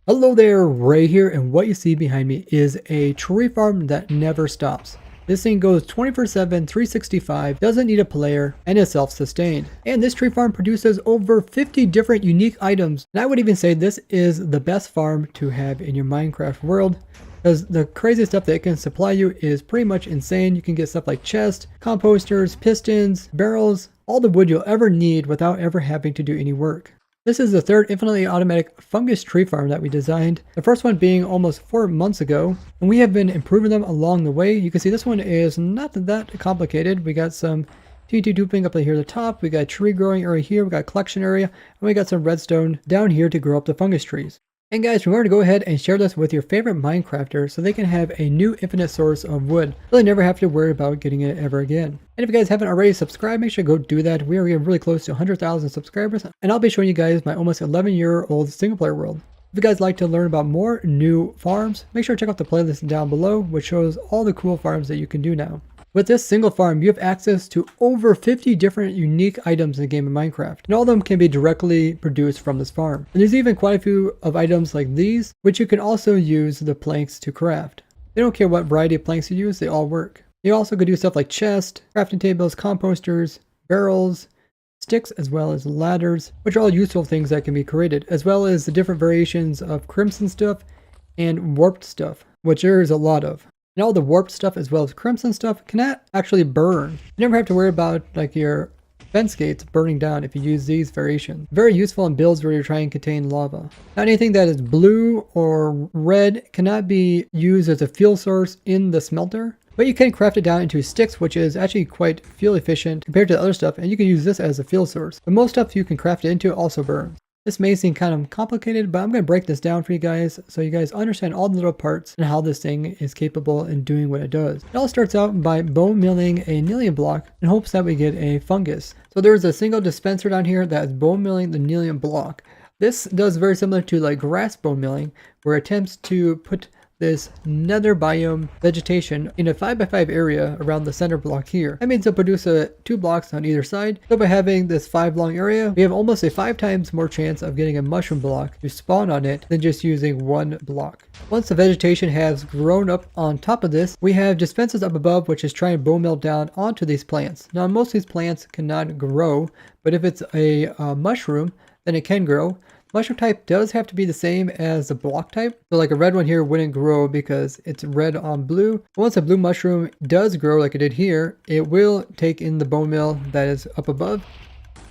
Hello there, Ray here, and what you see behind me is a tree farm that never stops. This thing goes 24/7, 365, doesn't need a player, and is self-sustained. And this tree farm produces over 50 different unique items. And I would even say this is the best farm to have in your Minecraft world, because the crazy stuff that it can supply you is pretty much insane. You can get stuff like chests, composters, pistons, barrels, all the wood you'll ever need without ever having to do any work. This is the third infinitely automatic fungus tree farm that we designed, the first one being almost 4 months ago, and we have been improving them along the way. You can see this one is not that complicated. We got some TNT duping up here at the top, we got tree growing area here, we got collection area, and we got some redstone down here to grow up the fungus trees. And guys, remember to go ahead and share this with your favorite Minecrafter so they can have a new infinite source of wood. Really never have to worry about getting it ever again. And if you guys haven't already subscribed, make sure to go do that. We are getting really close to 100,000 subscribers, and I'll be showing you guys my almost 11-year-old single player world. If you guys like to learn about more new farms, make sure to check out the playlist down below, which shows all the cool farms that you can do now. With this single farm, you have access to over 50 different unique items in the game of Minecraft, and all of them can be directly produced from this farm. And there's even quite a few of items like these, which you can also use the planks to craft. They don't care what variety of planks you use, they all work. You also could do stuff like chests, crafting tables, composters, barrels, sticks, as well as ladders, which are all useful things that can be created, as well as the different variations of crimson stuff and warped stuff, which there is a lot of. And all the warped stuff as well as crimson stuff cannot actually burn. You never have to worry about like your fence gates burning down if you use these variations. Very useful in builds where you're trying to contain lava. Now anything that is blue or red cannot be used as a fuel source in the smelter, but you can craft it down into sticks, which is actually quite fuel efficient compared to the other stuff, and you can use this as a fuel source. But most stuff you can craft it into also burns. This may seem kind of complicated, but I'm going to break this down for you guys so you guys understand all the little parts and how this thing is capable in doing what it does. It all starts out by bone milling a annealing block in hopes that we get a fungus. So there's a single dispenser down here that is bone milling the annealing block. This does very similar to like grass bone milling, where it attempts to put this nether biome vegetation in a 5x5 area around the center block here. That means it'll produce 2 blocks on either side. So by having this 5 long area, we have almost a 5 times more chance of getting a mushroom block to spawn on it than just using 1 block. Once the vegetation has grown up on top of this, we have dispensers up above which is trying to bone mill down onto these plants. Now most of these plants cannot grow, but if it's a mushroom, then it can grow. Mushroom type does have to be the same as the block type. So like a red one here wouldn't grow because it's red on blue. But once a blue mushroom does grow like it did here, it will take in the bone mill that is up above.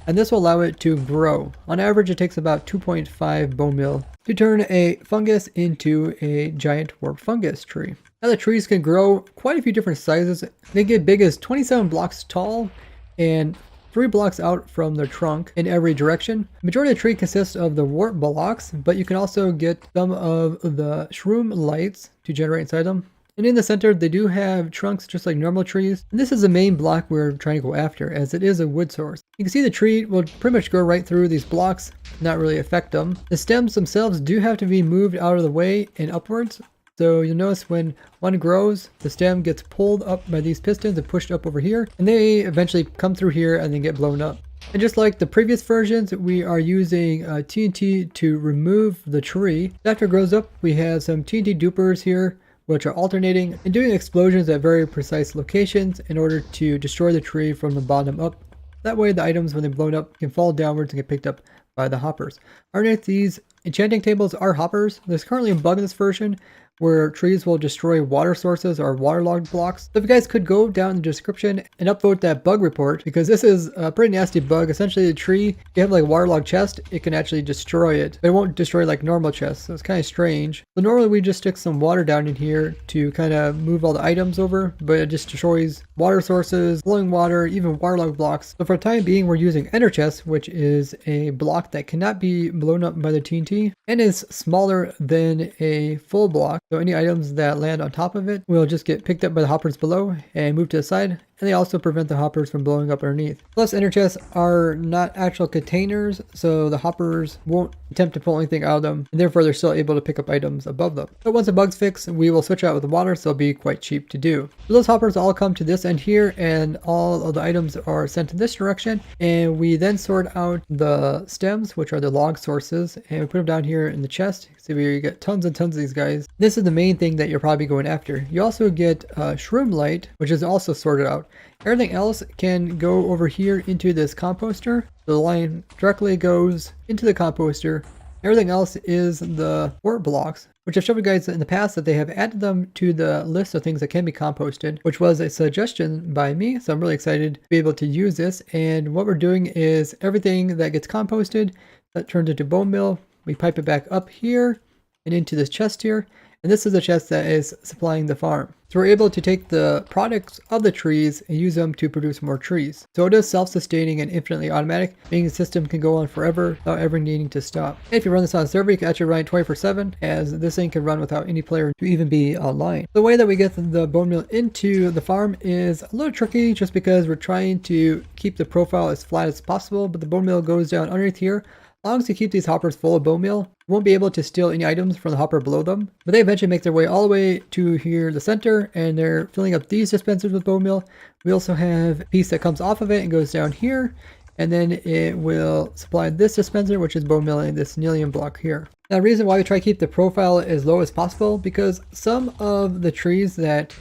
And this will allow it to grow. On average, it takes about 2.5 bone mill to turn a fungus into a giant warp fungus tree. Now the trees can grow quite a few different sizes. They get big as 27 blocks tall and 3 blocks out from their trunk in every direction. The majority of the tree consists of the warp blocks, but you can also get some of the shroom lights to generate inside them. And in the center, they do have trunks just like normal trees. And this is the main block we're trying to go after, as it is a wood source. You can see the tree will pretty much go right through these blocks, not really affect them. The stems themselves do have to be moved out of the way and upwards. So you'll notice when one grows, the stem gets pulled up by these pistons and pushed up over here, and they eventually come through here and then get blown up. And just like the previous versions, we are using TNT to remove the tree. After it grows up, we have some TNT dupers here, which are alternating and doing explosions at very precise locations in order to destroy the tree from the bottom up. That way the items, when they're blown up, can fall downwards and get picked up by the hoppers. Underneath these enchanting tables are hoppers. There's currently a bug in this version where trees will destroy water sources or waterlogged blocks. So if you guys could go down in the description and upvote that bug report, because this is a pretty nasty bug. Essentially the tree, if you have like a waterlogged chest, it can actually destroy it. But it won't destroy like normal chests, so it's kind of strange. So normally we just stick some water down in here to kind of move all the items over, but it just destroys water sources, flowing water, even waterlogged blocks. So for the time being, we're using ender chest, which is a block that cannot be blown up by the TNT and is smaller than a full block. So any items that land on top of it will just get picked up by the hoppers below and moved to the side. and they also prevent the hoppers from blowing up underneath. Plus, ender chests are not actual containers, so the hoppers won't attempt to pull anything out of them, and therefore they're still able to pick up items above them. But once the bug's fixed, we will switch out with the water, so it'll be quite cheap to do. So those hoppers all come to this end here, and all of the items are sent in this direction, and we then sort out the stems, which are the log sources, and we put them down here in the chest. See, we get tons and tons of these guys. This is the main thing that you're probably going after. You also get shroom light, which is also sorted out. Everything else can go over here into this composter. The line directly goes into the composter. Everything else is the wart blocks, which I've shown you guys in the past that they have added them to the list of things that can be composted, which was a suggestion by me. So I'm really excited to be able to use this. And what we're doing is everything that gets composted, that turns into bone meal. We pipe it back up here and into this chest here. And this is the chest that is supplying the farm. So we're able to take the products of the trees and use them to produce more trees. So it is self-sustaining and infinitely automatic, meaning the system can go on forever without ever needing to stop. And if you run this on a server, you can actually run it 24/7, as this thing can run without any player to even be online. The way that we get the bone meal into the farm is a little tricky, just because we're trying to keep the profile as flat as possible, but the bone meal goes down underneath here. As long as you keep these hoppers full of bone meal, you won't be able to steal any items from the hopper below them. But they eventually make their way all the way to here, the center, and they're filling up these dispensers with bone meal. We also have a piece that comes off of it and goes down here, and then it will supply this dispenser, which is bone meal, and this nyllium block here. Now, the reason why we try to keep the profile as low as possible, because some of the trees that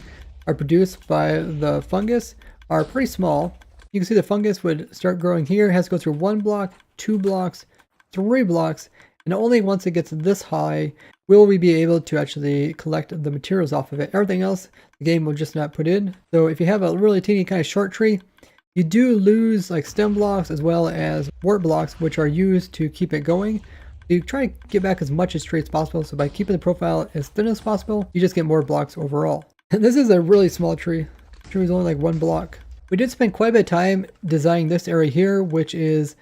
are produced by the fungus are pretty small. You can see the fungus would start growing here. It has to go through 1 block, 2 blocks, 3 blocks, and only once it gets this high will we be able to actually collect the materials off of it. Everything else the game will just not put in. So if you have a really teeny kind of short tree, you do lose like stem blocks as well as wart blocks, which are used to keep it going. You try to get back as much as tree as possible, so by keeping the profile as thin as possible, you just get more blocks overall. And this is a really small tree. The tree is only like 1 block. We did spend quite a bit of time designing this area here, which is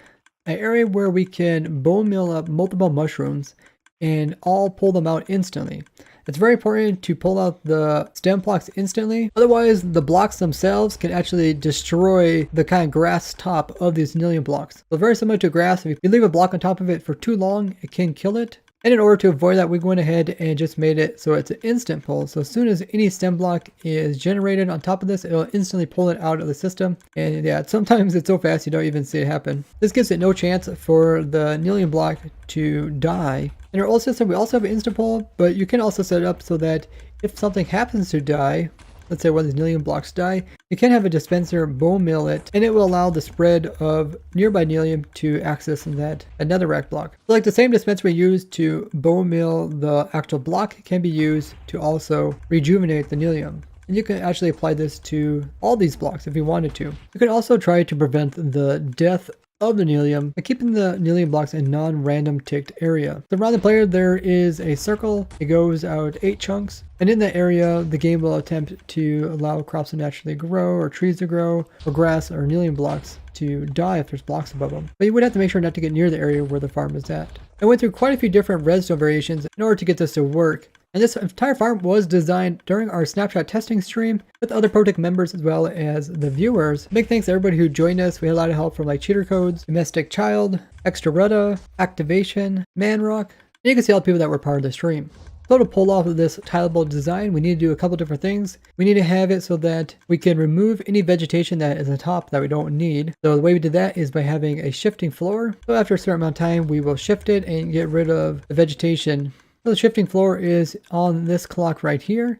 an area where we can bone meal up multiple mushrooms and all pull them out instantly. It's very important to pull out the stem blocks instantly, otherwise the blocks themselves can actually destroy the kind of grass top of these nyllium blocks. So very similar to grass, if you leave a block on top of it for too long, it can kill it. And in order to avoid that, we went ahead and just made it so it's an instant pull. So as soon as any stem block is generated on top of this, it'll instantly pull it out of the system. And yeah, sometimes it's so fast you don't even see it happen. This gives it no chance for the nyllium block to die. In our old system, we also have an instant pull, but you can also set it up so that if something happens to die, let's say one of these nyllium blocks die, you can have a dispenser bone meal it, and it will allow the spread of nearby nyllium to access that netherrack block. So like the same dispenser we use to bone meal the actual block can be used to also rejuvenate the nyllium. And you can actually apply this to all these blocks if you wanted to. You can also try to prevent the death of the nyllium by keeping the nyllium blocks in non-random ticked area. So around the player there is a circle. It goes out 8 chunks, and in that area the game will attempt to allow crops to naturally grow, or trees to grow, or grass or nyllium blocks to die if there's blocks above them. But you would have to make sure not to get near the area where the farm is at. I went through quite a few different redstone variations in order to get this to work. And this entire farm was designed during our snapshot testing stream with other ProtoTech members as well as the viewers. Big thanks to everybody who joined us. We had a lot of help from like Cheater Codes, Domestic Child, Extra Activation, Manrock, and you can see all the people that were part of the stream. So to pull off of this tileable design, we need to do a couple different things. We need to have it so that we can remove any vegetation that is on top that we don't need. So the way we did that is by having a shifting floor. So after a certain amount of time, we will shift it and get rid of the vegetation. So the shifting floor is on this clock right here,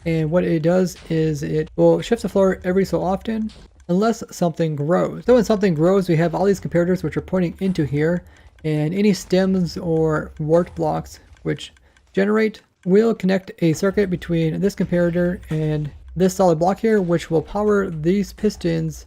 and what it does is it will shift the floor every so often unless something grows. So when something grows, we have all these comparators which are pointing into here, and any stems or wart blocks which generate will connect a circuit between this comparator and this solid block here, which will power these pistons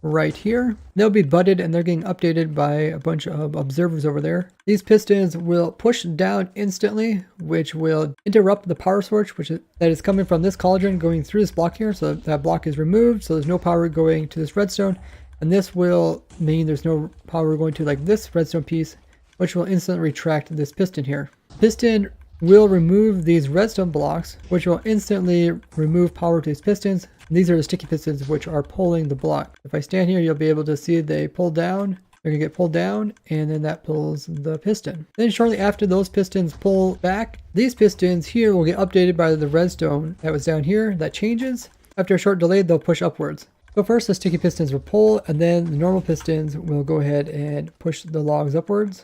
right here. They'll be butted and they're getting updated by a bunch of observers over there. These pistons will push down instantly, which will interrupt the power source that is coming from this cauldron going through this block here. So that block is removed, so there's no power going to this redstone, and this will mean there's no power going to like this redstone piece, which will instantly retract this piston here. Piston will remove these redstone blocks, which will instantly remove power to these pistons. These are the sticky pistons which are pulling the block. If I stand here, you'll be able to see they pull down. They're going to get pulled down, and then that pulls the piston. Then shortly after those pistons pull back, these pistons here will get updated by the redstone that was down here. That changes. After a short delay, they'll push upwards. So first the sticky pistons will pull, and then the normal pistons will go ahead and push the logs upwards.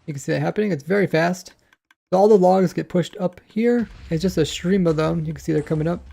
You can see that happening. It's very fast. So all the logs get pushed up here. It's just a stream of them. You can see they're coming up.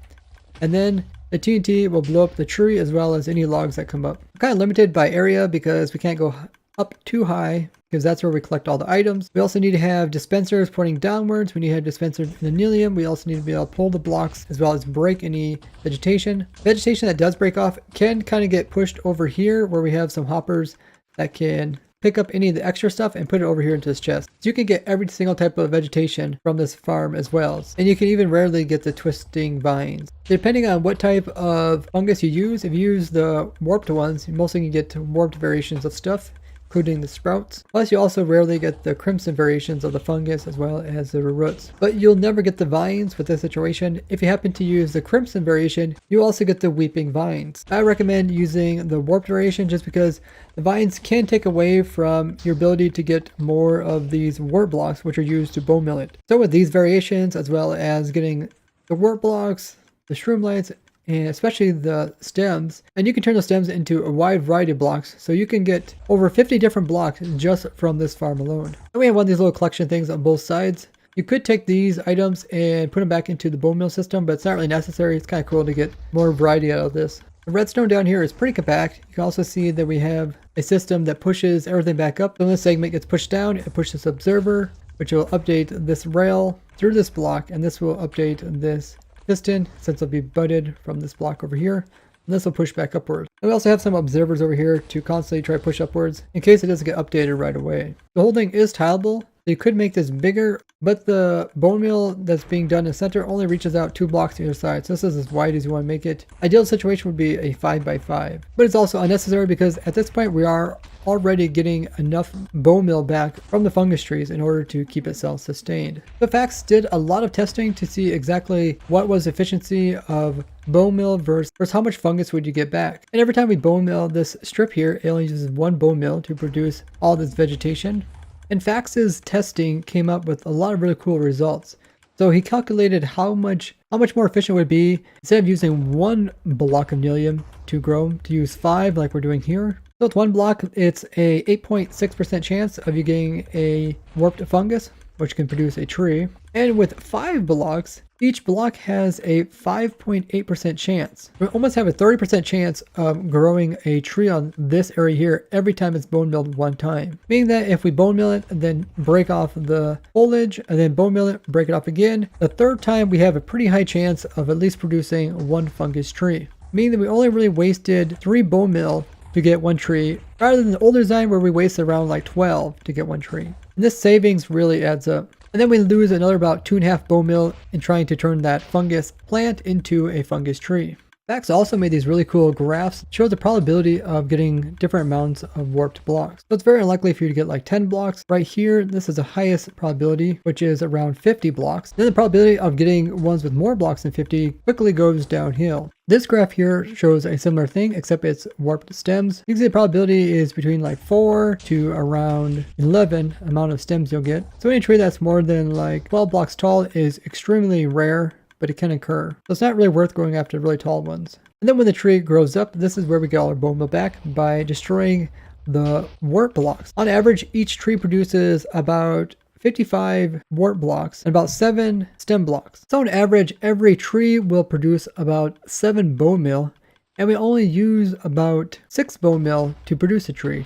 And then the TNT will blow up the tree as well as any logs that come up. We're kind of limited by area because we can't go up too high because that's where we collect all the items. We also need to have dispensers pointing downwards. We need to have dispensers in annealing. We also need to be able to pull the blocks as well as break any vegetation. Vegetation that does break off can kind of get pushed over here where we have some hoppers that can pick up any of the extra stuff and put it over here into this chest. So you can get every single type of vegetation from this farm as well. And you can even rarely get the twisting vines. Depending on what type of fungus you use, if you use the warped ones, you mostly can get warped variations of stuff, including the sprouts. Plus you also rarely get the crimson variations of the fungus as well as the roots. But you'll never get the vines with this situation. If you happen to use the crimson variation, you also get the weeping vines. I recommend using the warped variation just because the vines can take away from your ability to get more of these warp blocks which are used to bone mill it. So with these variations as well as getting the warp blocks, the shroomlights, and especially the stems, and you can turn the stems into a wide variety of blocks, so you can get over 50 different blocks just from this farm alone. And we have one of these little collection things on both sides. You could take these items and put them back into the bone mill system, but it's not really necessary. It's kind of cool to get more variety out of this. The redstone down here is pretty compact. You can also see that we have a system that pushes everything back up. So when this segment gets pushed down, it pushes this observer, which will update this rail through this block, and this will update this piston since it'll be butted from this block over here, and this will push back upwards. And we also have some observers over here to constantly try to push upwards in case it doesn't get updated right away. The whole thing is tileable. You could make this bigger, but the bone meal that's being done in the center only reaches out 2 blocks to either side. So this is as wide as you want to make it. Ideal situation would be a 5x5, but it's also unnecessary because at this point we are already getting enough bone meal back from the fungus trees in order to keep it self-sustained. The Fax did a lot of testing to see exactly what was efficiency of bone meal versus how much fungus would you get back. And every time we bone meal this strip here, it only uses 1 bone meal to produce all this vegetation. And Fax's testing came up with a lot of really cool results. So he calculated how much more efficient it would be instead of using 1 block of nelium to grow, to use 5 like we're doing here. So with 1 block, it's a 8.6% chance of you getting a warped fungus, which can produce a tree. And with 5 blocks, each block has a 5.8% chance. We almost have a 30% chance of growing a tree on this area here every time it's bone milled 1 time. Meaning that if we bone mill it and then break off the foliage and then bone mill it, break it off again, the 3rd time we have a pretty high chance of at least producing 1 fungus tree. Meaning that we only really wasted 3 bone mill to get 1 tree, rather than the older design where we wasted around like 12 to get 1 tree. And this savings really adds up. And then we lose another about 2.5 bone meal in trying to turn that fungus plant into a fungus tree. Fax also made these really cool graphs that show the probability of getting different amounts of warped blocks. So it's very unlikely for you to get like 10 blocks. Right here, this is the highest probability, which is around 50 blocks. Then the probability of getting ones with more blocks than 50 quickly goes downhill. This graph here shows a similar thing, except it's warped stems. You can see the probability is between like 4 to around 11 amount of stems you'll get. So any tree that's more than like 12 blocks tall is extremely rare, but it can occur. So it's not really worth going after really tall ones. And then when the tree grows up, this is where we get all our bone meal back by destroying the warp blocks. On average, each tree produces about 55 warp blocks and about 7 stem blocks. So on average, every tree will produce about 7 bone meal, and we only use about 6 bone meal to produce a tree.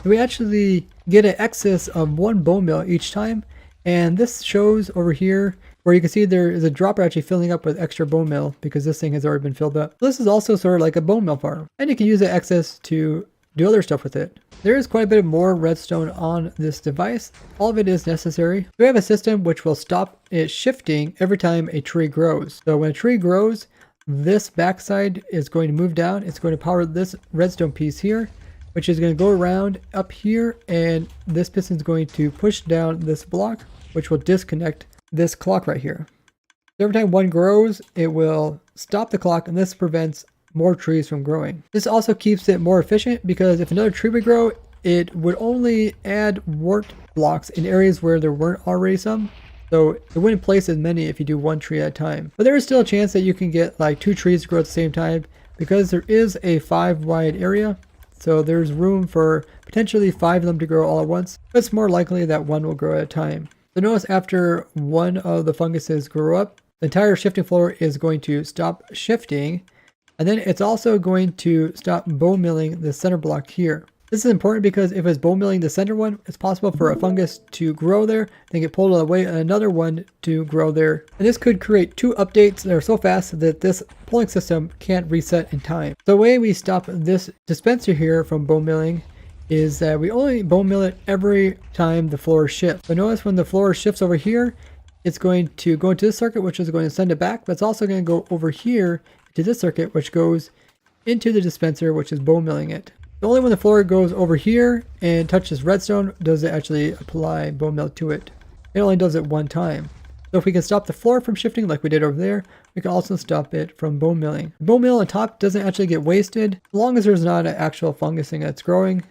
So we actually get an excess of 1 bone meal each time, and this shows over here where you can see there is a dropper actually filling up with extra bone meal because this thing has already been filled up. This is also sort of like a bone meal farm, and you can use the excess to do other stuff with it. There is quite a bit more redstone on this device. All of it is necessary. We have a system which will stop it shifting every time a tree grows. So when a tree grows, this backside is going to move down. It's going to power this redstone piece here, which is going to go around up here, and this piston is going to push down this block, which will disconnect this clock right here. So every time one grows, it will stop the clock, and this prevents more trees from growing. This also keeps it more efficient because if another tree would grow, it would only add wart blocks in areas where there weren't already some. So it wouldn't place as many if you do one tree at a time. But there is still a chance that you can get like 2 trees to grow at the same time because there is a 5 wide area. So there's room for potentially 5 of them to grow all at once. But it's more likely that one will grow at a time. So notice after one of the funguses grow up, the entire shifting floor is going to stop shifting. And then it's also going to stop bone milling the center block here. This is important because if it's bone milling the center one, it's possible for a fungus to grow there, then get pulled away, and another one to grow there. And this could create 2 updates that are so fast that this pulling system can't reset in time. The way we stop this dispenser here from bone milling is that we only bone mill it every time the floor shifts. But notice when the floor shifts over here, it's going to go into this circuit, which is going to send it back, but it's also going to go over here to this circuit, which goes into the dispenser, which is bone milling it. Only when the floor goes over here and touches redstone does it actually apply bone meal to it. It only does it one time. So if we can stop the floor from shifting like we did over there, we can also stop it from bone milling. The bone meal on top doesn't actually get wasted. As long as there's not an actual fungusing that's growing,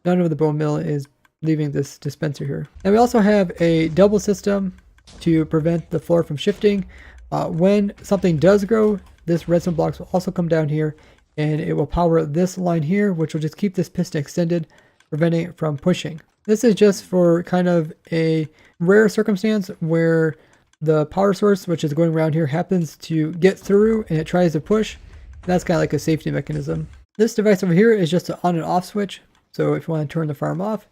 none of the bone meal is leaving this dispenser here. And we also have a double system to prevent the floor from shifting. When something does grow, this redstone blocks will also come down here and it will power this line here, which will just keep this piston extended, preventing it from pushing. This is just for kind of a rare circumstance where the power source, which is going around here, happens to get through and it tries to push. That's kind of like a safety mechanism. This device over here is just an on and off switch. So if you want to turn the farm off,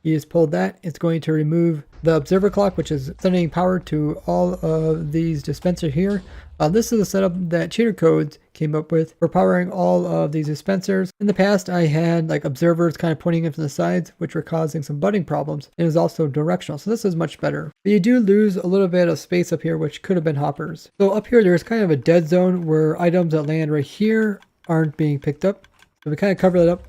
you just pull that. It's going to remove the observer clock, which is sending power to all of these dispensers here. This is a setup that Cheater Codes came up with for powering all of these dispensers. In the past, I had like observers kind of pointing in from the sides, which were causing some budding problems. It was also directional, so this is much better. But you do lose a little bit of space up here, which could have been hoppers. So up here, there's kind of a dead zone where items that land right here aren't being picked up. So we kind of cover that up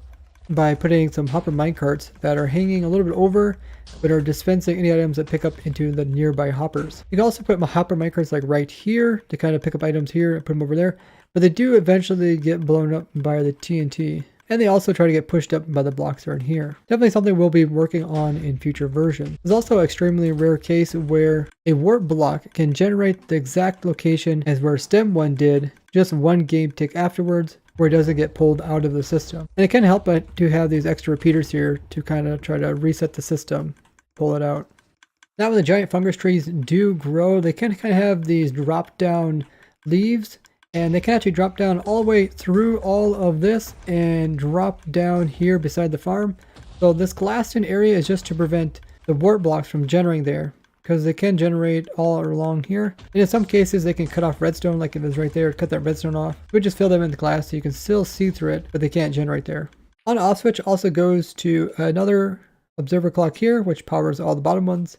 by putting some hopper minecarts that are hanging a little bit over but are dispensing any items that pick up into the nearby hoppers. You can also put my hopper minecarts like right here to kind of pick up items here and put them over there, but they do eventually get blown up by the TNT. And they also try to get pushed up by the blocks right here. Definitely something we'll be working on in future versions. There's also an extremely rare case where a warp block can generate the exact location as where Stem 1 did, just one game tick afterwards, where it doesn't get pulled out of the system. And it can help to have these extra repeaters here to kind of try to reset the system, pull it out. Now when the giant fungus trees do grow, they can kind of have these drop down leaves, and they can actually drop down all the way through all of this and drop down here beside the farm. So this glassed in area is just to prevent the warp blocks from generating there, because they can generate all along here. And in some cases, they can cut off redstone, like it is right there, cut that redstone off. We just fill them in the glass so you can still see through it, but they can't generate there. On off switch also goes to another observer clock here, which powers all the bottom ones.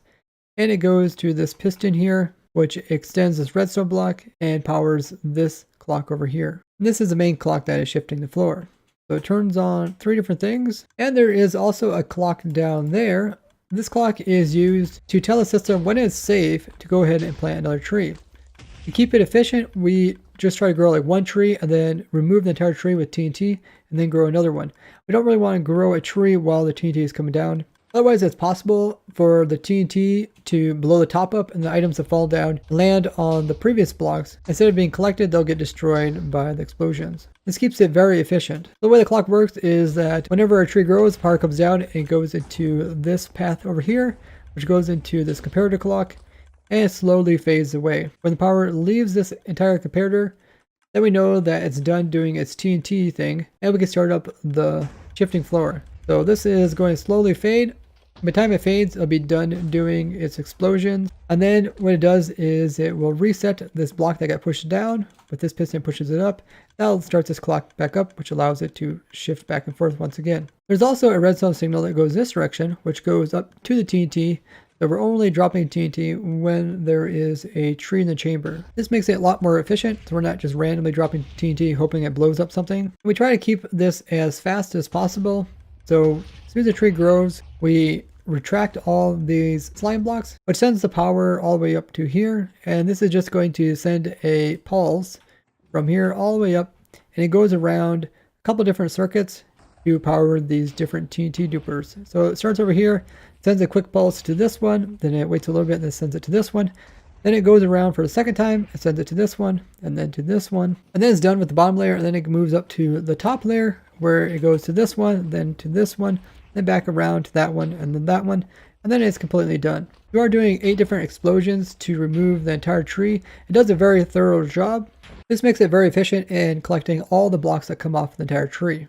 And it goes to this piston here, which extends this redstone block and powers this clock over here. And this is the main clock that is shifting the floor. So it turns on 3 different things. And there is also a clock down there. This clock is used to tell the system when it's safe to go ahead and plant another tree. To keep it efficient, we just try to grow like one tree and then remove the entire tree with TNT and then grow another one. We don't really want to grow a tree while the TNT is coming down. Otherwise, it's possible for the TNT to blow the top up and the items that fall down land on the previous blocks. Instead of being collected, they'll get destroyed by the explosions. This keeps it very efficient. The way the clock works is that whenever a tree grows, power comes down and it goes into this path over here, which goes into this comparator clock, and it slowly fades away. When the power leaves this entire comparator, then we know that it's done doing its TNT thing, and we can start up the shifting floor. So this is going to slowly fade. By the time it fades, it'll be done doing its explosions. And then what it does is it will reset this block that got pushed down, but this piston pushes it up. That'll start this clock back up, which allows it to shift back and forth once again. There's also a redstone signal that goes this direction, which goes up to the TNT. So we're only dropping TNT when there is a tree in the chamber. This makes it a lot more efficient, so we're not just randomly dropping TNT hoping it blows up something. We try to keep this as fast as possible. So as soon as the tree grows, we retract all these slime blocks, which sends the power all the way up to here. And this is just going to send a pulse from here all the way up, and it goes around a couple different circuits to power these different TNT dupers. So it starts over here, sends a quick pulse to this one, then it waits a little bit and then sends it to this one. Then it goes around for the second time, it sends it to this one, and then to this one. And then it's done with the bottom layer, and then it moves up to the top layer, where it goes to this one, then to this one, then back around to that one, and then that one, and then it's completely done. You are doing 8 different explosions to remove the entire tree. It does a very thorough job. This makes it very efficient in collecting all the blocks that come off the entire tree.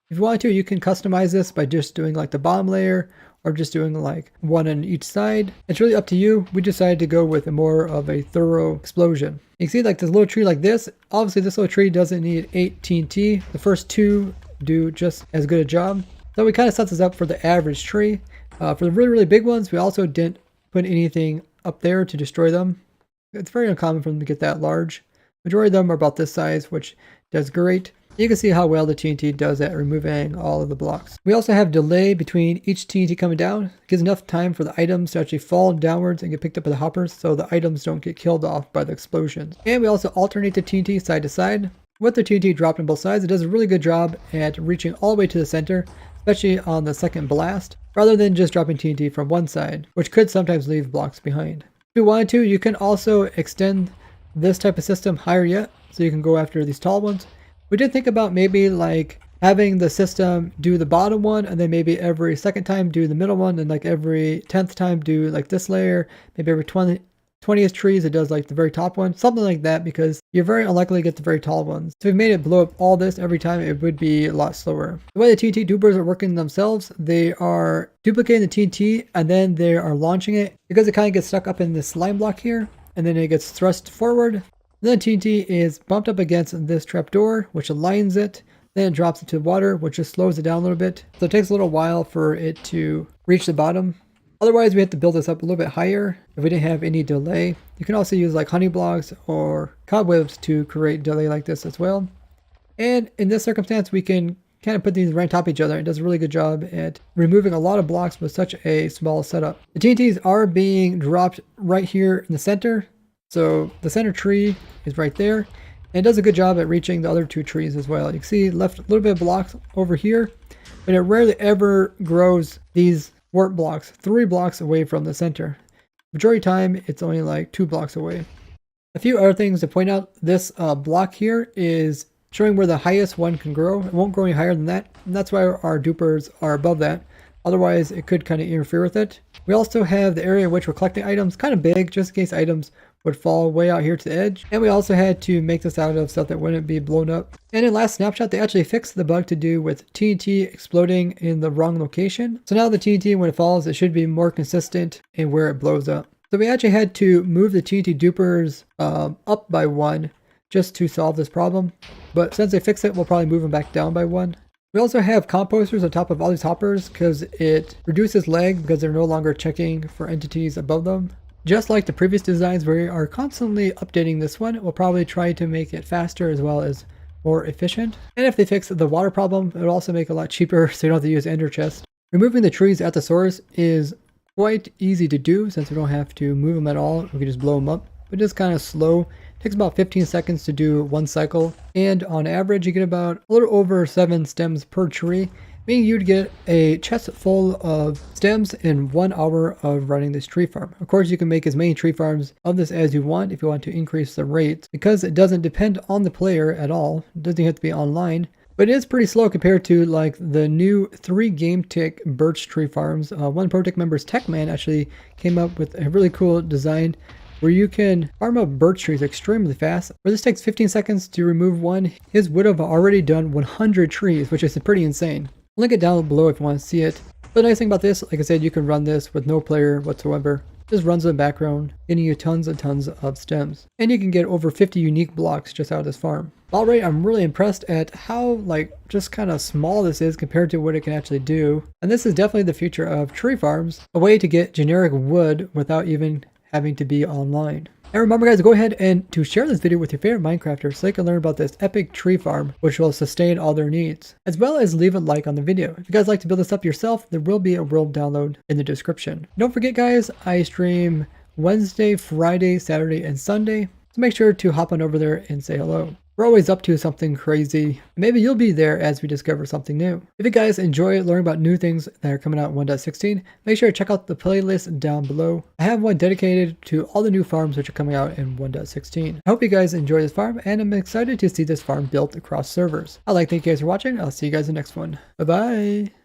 If you want to, you can customize this by just doing like the bottom layer, or just doing like one on each side. It's really up to you. We decided to go with more of a thorough explosion. You can see like this little tree like this. Obviously this little tree doesn't need 8 TNT. The first 2 do just as good a job. So we kind of set this up for the average tree. For the really, really big ones, we also didn't put anything up there to destroy them. It's very uncommon for them to get that large. Majority of them are about this size, which does great. You can see how well the TNT does at removing all of the blocks. We also have delay between each TNT coming down. It gives enough time for the items to actually fall downwards and get picked up by the hoppers, so the items don't get killed off by the explosions. And we also alternate the TNT side to side. With the TNT dropped on both sides, it does a really good job at reaching all the way to the center, especially on the second blast, rather than just dropping TNT from one side, which could sometimes leave blocks behind. If you wanted to, you can also extend this type of system higher yet, so you can go after these tall ones. We did think about maybe like having the system do the bottom one, and then maybe every second time do the middle one, and like every 10th time do like this layer, maybe every 20th trees it does like the very top one, something like that, because you're very unlikely to get the very tall ones. So if we made it blow up all this every time, it would be a lot slower. The way the TNT dupers are working themselves, they are duplicating the TNT and then they are launching it, because it kind of gets stuck up in this slime block here, and then it gets thrust forward. Then TNT is bumped up against this trapdoor, which aligns it. Then it drops into the water, which just slows it down a little bit. So it takes a little while for it to reach the bottom. Otherwise, we have to build this up a little bit higher if we didn't have any delay. You can also use like honey blocks or cobwebs to create delay like this as well. And in this circumstance, we can kind of put these right on top of each other. It does a really good job at removing a lot of blocks with such a small setup. The TNTs are being dropped right here in the center. So the center tree is right there, and it does a good job at reaching the other 2 trees as well. You can see left a little bit of blocks over here, but it rarely ever grows these warp blocks 3 blocks away from the center. Majority of the time, it's only like 2 blocks away. A few other things to point out: this block here is showing where the highest one can grow. It won't grow any higher than that, and that's why our dupers are above that. Otherwise, it could kind of interfere with it. We also have the area in which we're collecting items kind of big, just in case items would fall way out here to the edge. And we also had to make this out of stuff that wouldn't be blown up. And in last snapshot, they actually fixed the bug to do with TNT exploding in the wrong location. So now the TNT, when it falls, it should be more consistent in where it blows up. So we actually had to move the TNT dupers up by 1 just to solve this problem. But since they fixed it, we'll probably move them back down by 1. We also have composters on top of all these hoppers because it reduces lag because they're no longer checking for entities above them. Just like the previous designs, we are constantly updating this one. We'll probably try to make it faster as well as more efficient. And if they fix the water problem, it'll also make it a lot cheaper so you don't have to use ender chest. Removing the trees at the source is quite easy to do since we don't have to move them at all. We can just blow them up, but it's kind of slow. It takes about 15 seconds to do 1 cycle. And on average, you get about a little over 7 stems per tree, meaning you'd get a chest full of stems in 1 hour of running this tree farm. Of course, you can make as many tree farms of this as you want if you want to increase the rates, because it doesn't depend on the player at all. It doesn't have to be online, but it is pretty slow compared to like the new 3 game tick birch tree farms. One ProtoTech member's Techman actually came up with a really cool design where you can farm up birch trees extremely fast. Where this takes 15 seconds to remove one, his would have already done 100 trees, which is pretty insane. Link it down below if you want to see it. But the nice thing about this, like I said, you can run this with no player whatsoever. Just runs in the background, getting you tons and tons of stems. And you can get over 50 unique blocks just out of this farm. Alright, I'm really impressed at how just kind of small this is compared to what it can actually do. And this is definitely the future of tree farms, a way to get generic wood without even having to be online. And remember guys, go ahead and to share this video with your favorite Minecrafters so they can learn about this epic tree farm, which will sustain all their needs. As well as leave a like on the video. If you guys like to build this up yourself, there will be a world download in the description. Don't forget guys, I stream Wednesday, Friday, Saturday, and Sunday. So make sure to hop on over there and say hello. We're always up to something crazy. Maybe you'll be there as we discover something new. If you guys enjoy learning about new things that are coming out in 1.16, make sure to check out the playlist down below. I have one dedicated to all the new farms which are coming out in 1.16. I hope you guys enjoy this farm, and I'm excited to see this farm built across servers. I'd like to thank you guys for watching. I'll see you guys in the next one. Bye bye.